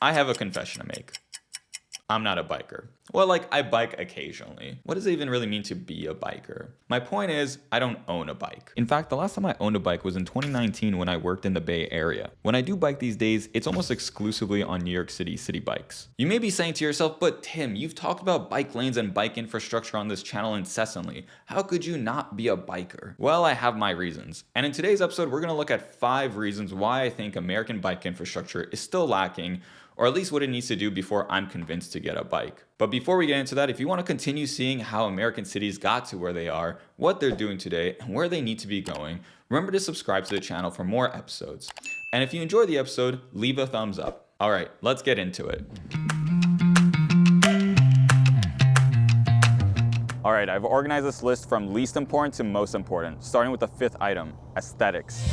I have a confession to make. I'm not a biker. Well, like, I bike occasionally. What does it even really mean to be a biker? My point is, I don't own a bike. In fact, the last time I owned a bike was in 2019 when I worked in the Bay Area. When I do bike these days, it's almost exclusively on New York City city bikes. You may be saying to yourself, but Tim, you've talked about bike lanes and bike infrastructure on this channel incessantly. How could you not be a biker? Well, I have my reasons. And in today's episode, we're gonna look at 5 reasons why I think American bike infrastructure is still lacking, or at least what it needs to do before I'm convinced to get a bike. But before we get into that, if you want to continue seeing how American cities got to where they are, what they're doing today, and where they need to be going, remember to subscribe to the channel for more episodes. And if you enjoyed the episode, leave a thumbs up. All right, let's get into it. All right, I've organized this list from least important to most important, starting with the 5th item, aesthetics.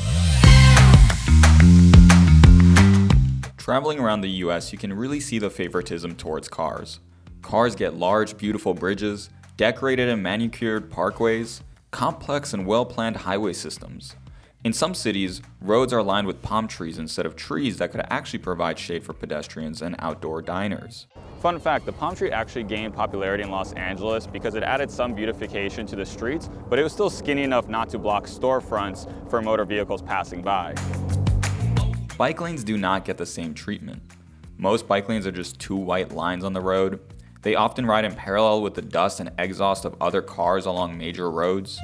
Traveling around the US, you can really see the favoritism towards cars. Cars get large, beautiful bridges, decorated and manicured parkways, complex and well-planned highway systems. In some cities, roads are lined with palm trees instead of trees that could actually provide shade for pedestrians and outdoor diners. Fun fact, the palm tree actually gained popularity in Los Angeles because it added some beautification to the streets, but it was still skinny enough not to block storefronts for motor vehicles passing by. Bike lanes do not get the same treatment. Most bike lanes are just 2 white lines on the road. They often ride in parallel with the dust and exhaust of other cars along major roads.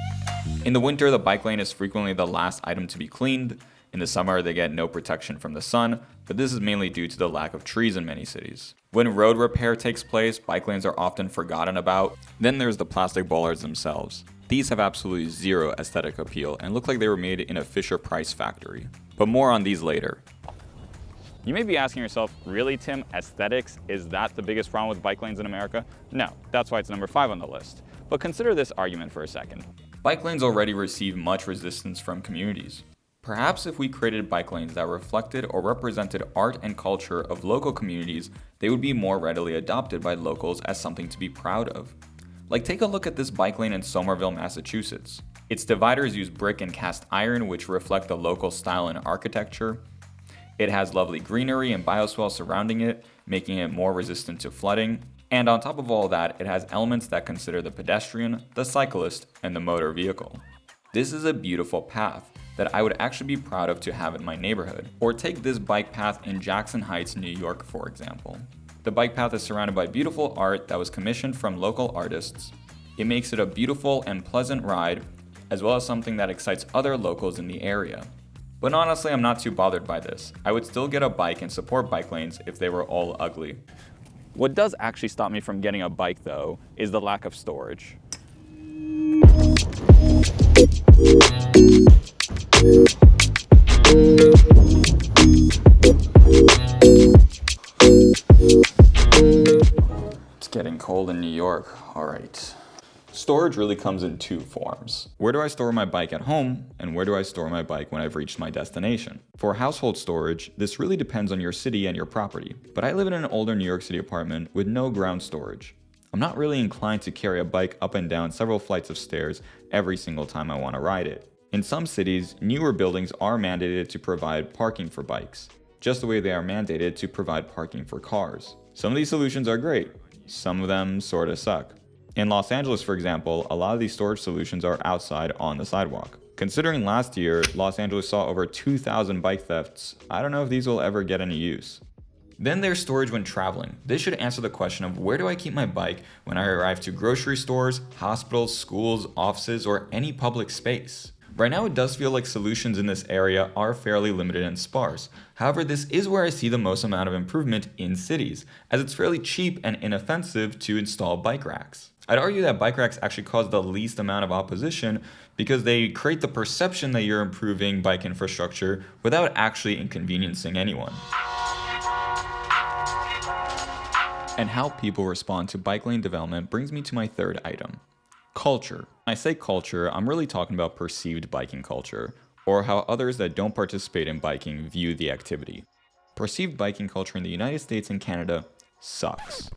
In the winter, the bike lane is frequently the last item to be cleaned. In the summer, they get no protection from the sun, but this is mainly due to the lack of trees in many cities. When road repair takes place, bike lanes are often forgotten about. Then there's the plastic bollards themselves. These have absolutely zero aesthetic appeal and look like they were made in a Fisher-Price factory. But more on these later. You may be asking yourself, really Tim, aesthetics, is that the biggest problem with bike lanes in America? No, that's why it's number 5 on the list. But consider this argument for a second. Bike lanes already receive much resistance from communities. Perhaps if we created bike lanes that reflected or represented art and culture of local communities, they would be more readily adopted by locals as something to be proud of. Like, take a look at this bike lane in Somerville, Massachusetts. Its dividers use brick and cast iron, which reflect the local style and architecture. It has lovely greenery and bioswale surrounding it, making it more resistant to flooding. And on top of all that, it has elements that consider the pedestrian, the cyclist, and the motor vehicle. This is a beautiful path that I would actually be proud of to have in my neighborhood. Or take this bike path in Jackson Heights, New York, for example. The bike path is surrounded by beautiful art that was commissioned from local artists. It makes it a beautiful and pleasant ride, as well as something that excites other locals in the area. But honestly, I'm not too bothered by this. I would still get a bike and support bike lanes if they were all ugly. What does actually stop me from getting a bike though, is the lack of storage. It's getting cold in New York, alright. Storage really comes in 2 forms. Where do I store my bike at home, and where do I store my bike when I've reached my destination? For household storage, this really depends on your city and your property, but I live in an older New York City apartment with no ground storage. I'm not really inclined to carry a bike up and down several flights of stairs every single time I want to ride it. In some cities, newer buildings are mandated to provide parking for bikes, just the way they are mandated to provide parking for cars. Some of these solutions are great, some of them sorta suck. In Los Angeles, for example, a lot of these storage solutions are outside on the sidewalk. Considering last year, Los Angeles saw over 2,000 bike thefts, I don't know if these will ever get any use. Then there's storage when traveling. This should answer the question of where do I keep my bike when I arrive to grocery stores, hospitals, schools, offices, or any public space. Right now it does feel like solutions in this area are fairly limited and sparse. However, this is where I see the most amount of improvement in cities, as it's fairly cheap and inoffensive to install bike racks. I'd argue that bike racks actually cause the least amount of opposition because they create the perception that you're improving bike infrastructure without actually inconveniencing anyone. And how people respond to bike lane development brings me to my 3rd item. Culture. When I say culture, I'm really talking about perceived biking culture, or how others that don't participate in biking view the activity. Perceived biking culture in the United States and Canada sucks.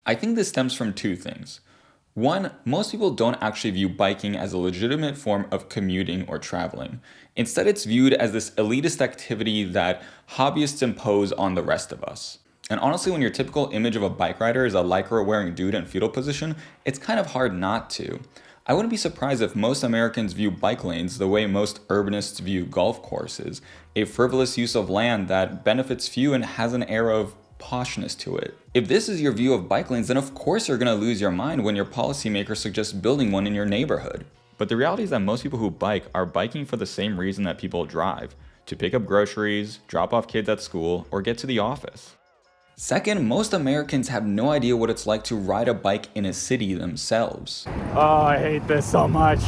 I think this stems from 2 things. One, most people don't actually view biking as a legitimate form of commuting or traveling. Instead, it's viewed as this elitist activity that hobbyists impose on the rest of us. And honestly, when your typical image of a bike rider is a lycra-wearing dude in fetal position, it's kind of hard not to. I wouldn't be surprised if most Americans view bike lanes the way most urbanists view golf courses, a frivolous use of land that benefits few and has an air of poshness to it. If this is your view of bike lanes, then of course you're going to lose your mind when your policymaker suggests building one in your neighborhood. But the reality is that most people who bike are biking for the same reason that people drive: to pick up groceries, drop off kids at school, or get to the office. Second, most Americans have no idea what it's like to ride a bike in a city themselves. Oh, I hate this so much.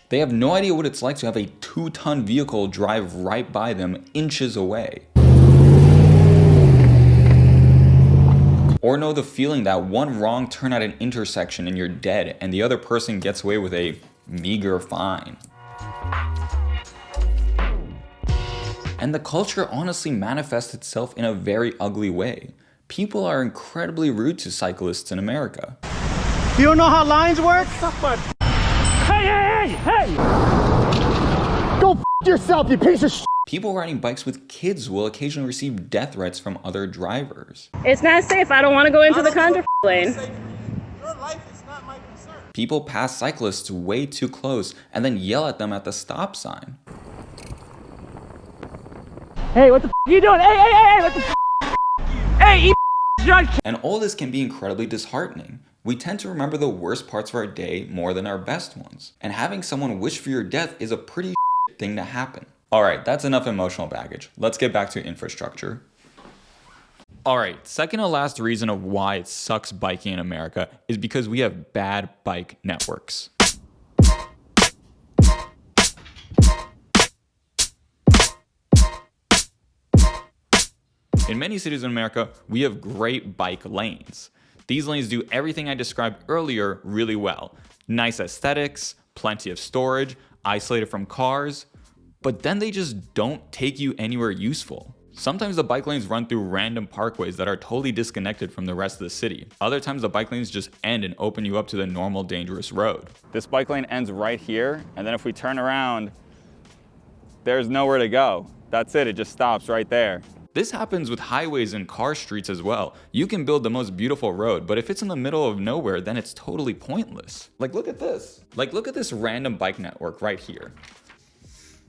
They have no idea what it's like to have a 2-ton vehicle drive right by them inches away. Or know the feeling that one wrong turn at an intersection and you're dead, and the other person gets away with a meager fine. And the culture honestly manifests itself in a very ugly way. People are incredibly rude to cyclists in America. You don't know how lines work? Hey! Go f yourself, you piece of shit! People riding bikes with kids will occasionally receive death threats from other drivers. It's not safe. I don't want to go into the contra lane. Your life is not my concern. People pass cyclists way too close and then yell at them at the stop sign. Hey, what the f you doing? Hey, what the f? Hey, you drunk. And all this can be incredibly disheartening. We tend to remember the worst parts of our day more than our best ones. And having someone wish for your death is a pretty thing to happen. Alright, that's enough emotional baggage. Let's get back to infrastructure. Alright, second to last reason of why it sucks biking in America is because we have bad bike networks. In many cities in America, we have great bike lanes. These lanes do everything I described earlier really well. Nice aesthetics, plenty of storage, isolated from cars, but then they just don't take you anywhere useful. Sometimes the bike lanes run through random parkways that are totally disconnected from the rest of the city. Other times the bike lanes just end and open you up to the normal dangerous road. This bike lane ends right here, and then if we turn around, there's nowhere to go. That's it just stops right there. This happens with highways and car streets as well. You can build the most beautiful road, but if it's in the middle of nowhere, then it's totally pointless. Look at this. Look at this random bike network right here.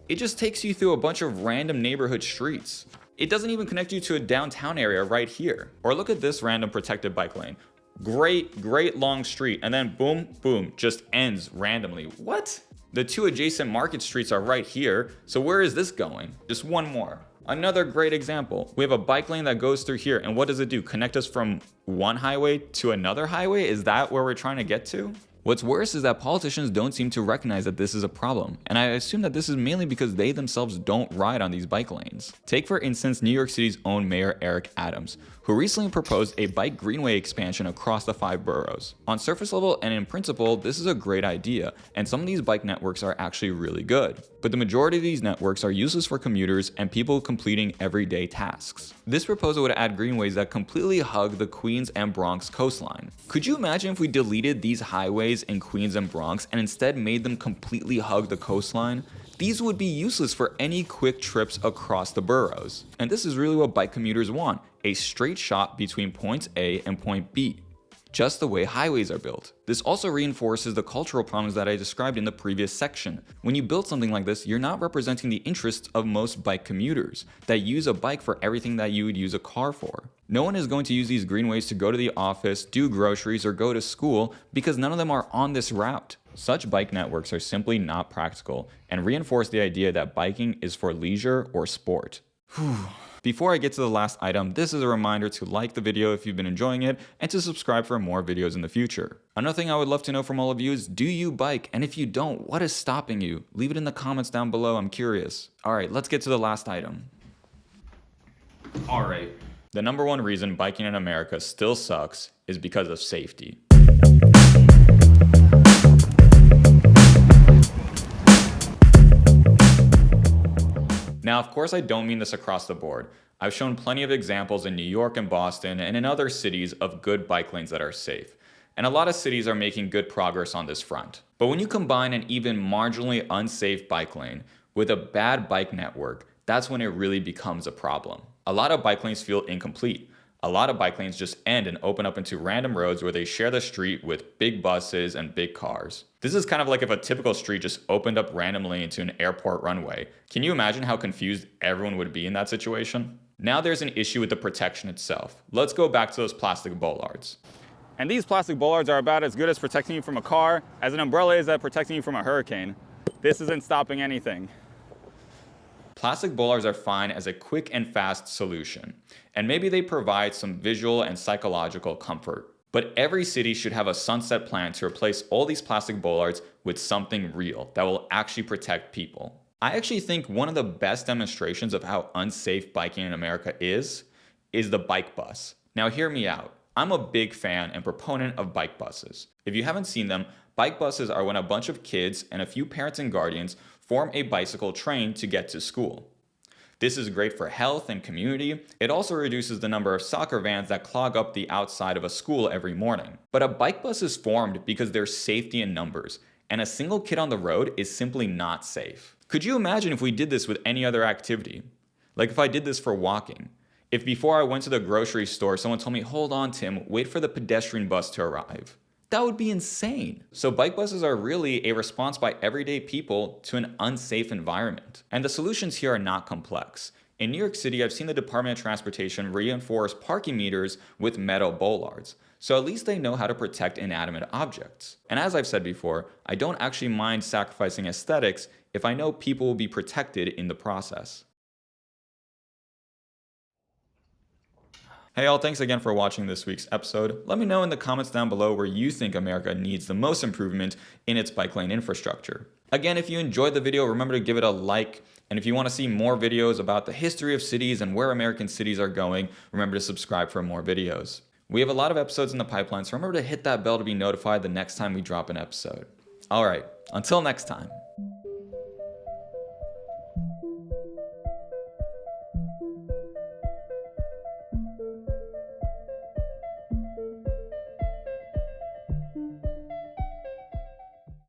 It just takes you through a bunch of random neighborhood streets. It doesn't even connect you to a downtown area right here. Or look at this random protected bike lane. Great long street, and then boom, just ends randomly. What? The two adjacent market streets are right here, so where is this going? Just one more. Another great example. We have a bike lane that goes through here, and what does it do? Connect us from one highway to another highway? Is that where we're trying to get to? What's worse is that politicians don't seem to recognize that this is a problem, and I assume that this is mainly because they themselves don't ride on these bike lanes. Take for instance New York City's own Mayor Eric Adams, who recently proposed a bike greenway expansion across the 5 boroughs. On surface level and in principle, this is a great idea, and some of these bike networks are actually really good. But the majority of these networks are useless for commuters and people completing everyday tasks. This proposal would add greenways that completely hug the Queens and Bronx coastline. Could you imagine if we deleted these highways in Queens and Bronx and instead made them completely hug the coastline? These would be useless for any quick trips across the boroughs. And this is really what bike commuters want, a straight shot between point A and point B, just the way highways are built. This also reinforces the cultural problems that I described in the previous section. When you build something like this, you're not representing the interests of most bike commuters that use a bike for everything that you would use a car for. No one is going to use these greenways to go to the office, do groceries, or go to school because none of them are on this route. Such bike networks are simply not practical and reinforce the idea that biking is for leisure or sport. Before I get to the last item, this is a reminder to like the video if you've been enjoying it and to subscribe for more videos in the future. Another thing I would love to know from all of you is, do you bike? And if you don't, what is stopping you? Leave it in the comments down below, I'm curious. Alright, let's get to the last item. Alright, the number one reason biking in America still sucks is because of safety. Now, of course, I don't mean this across the board. I've shown plenty of examples in New York and Boston and in other cities of good bike lanes that are safe. And a lot of cities are making good progress on this front. But when you combine an even marginally unsafe bike lane with a bad bike network, that's when it really becomes a problem. A lot of bike lanes feel incomplete. A lot of bike lanes just end and open up into random roads where they share the street with big buses and big cars. This is kind of like if a typical street just opened up randomly into an airport runway. Can you imagine how confused everyone would be in that situation? Now there's an issue with the protection itself. Let's go back to those plastic bollards. And these plastic bollards are about as good as protecting you from a car as an umbrella is at protecting you from a hurricane. This isn't stopping anything. Plastic bollards are fine as a quick and fast solution, and maybe they provide some visual and psychological comfort. But every city should have a sunset plan to replace all these plastic bollards with something real that will actually protect people. I actually think one of the best demonstrations of how unsafe biking in America is the bike bus. Now hear me out. I'm a big fan and proponent of bike buses. If you haven't seen them, bike buses are when a bunch of kids and a few parents and guardians form a bicycle train to get to school. This is great for health and community. It also reduces the number of soccer vans that clog up the outside of a school every morning. But a bike bus is formed because there's safety in numbers, and a single kid on the road is simply not safe. Could you imagine if we did this with any other activity? Like if I did this for walking. If before I went to the grocery store, someone told me, "Hold on, Tim, wait for the pedestrian bus to arrive." That would be insane. So bike buses are really a response by everyday people to an unsafe environment. And the solutions here are not complex. In New York City, I've seen the Department of Transportation reinforce parking meters with metal bollards. So at least they know how to protect inanimate objects. And as I've said before, I don't actually mind sacrificing aesthetics if I know people will be protected in the process. Hey all, thanks again for watching this week's episode. Let me know in the comments down below where you think America needs the most improvement in its bike lane infrastructure. Again, if you enjoyed the video, remember to give it a like. And if you want to see more videos about the history of cities and where American cities are going, remember to subscribe for more videos. We have a lot of episodes in the pipeline, so remember to hit that bell to be notified the next time we drop an episode. All right, until next time.